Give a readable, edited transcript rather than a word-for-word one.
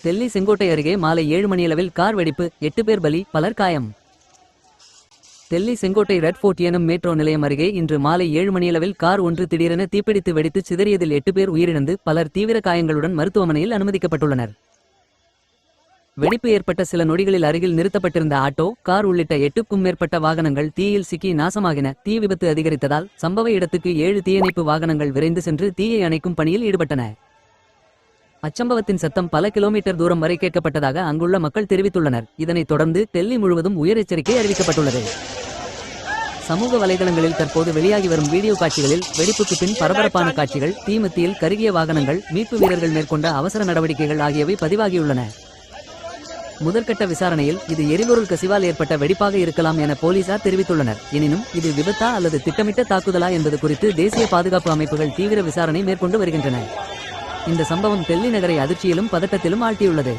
தெல்லி செங்கோட்டை அருகே மாலை 7 மணியளவில் கார் வெடிப்பு, 8 பேர் பலி, பலர் காயம். தெல்லி செங்கோட்டை ரெட் ஃபோர்ட் எனும் மேட்ரோ நிலையம் அருகே இன்று மாலை 7 மணியளவில் கார் ஒன்று திடீரென தீப்பிடித்து வெடித்து சிதறியதில் 8 பேர் உயிரிழந்து பலர் தீவிர காயங்களுடன் மருத்துவமனையில் அனுமதிக்கப்பட்டுள்ளனர். வெடிப்பு ஏற்பட்ட சில நொடிகளில் அருகில் நிறுத்தப்பட்டிருந்த ஆட்டோ, கார் உள்ளிட்ட 8க்கும் மேற்பட்ட வாகனங்கள் தீயில் சிக்கி நாசமாகின. தீ விபத்து அதிகரித்ததால் சம்பவ இடத்துக்கு 7 தீயணைப்பு வாகனங்கள் விரைந்து சென்று தீயை அணைக்கும் பணியில் ஈடுபட்டன. அச்சம்பவத்தின் சத்தம் பல கிலோமீட்டர் தூரம் வரை கேட்கப்பட்டதாக அங்குள்ள மக்கள் தெரிவித்துள்ளனர். இதனைத் தொடர்ந்து டெல்லி முழுவதும் உயர் எச்சரிக்கை அறிவிக்கப்பட்டுள்ளது. சமூக வலைதளங்களில் தற்போது வெளியாகி வரும் வீடியோ காட்சிகளில் வெடிப்புக்கு பின் பரபரப்பான காட்சிகள், தீமத்தியில் கருகிய வாகனங்கள், மீட்பு வீரர்கள் மேற்கொண்ட அவசர நடவடிக்கைகள் ஆகியவை பதிவாகியுள்ளன. முதற்கட்ட விசாரணையில் இது எரிபொருள் கசிவால் ஏற்பட்ட வெடிப்பாக இருக்கலாம் என போலீசார் தெரிவித்துள்ளனர். எனினும் இது விபத்தா அல்லது திட்டமிட்ட தாக்குதலா என்பது குறித்து தேசிய பாதுகாப்பு அமைப்புகள் தீவிர விசாரணை மேற்கொண்டு வருகின்றன. இந்த சம்பவம் டெல்லி நகரை அதிர்ச்சியிலும் பதட்டத்திலும் ஆழ்த்தியுள்ளது.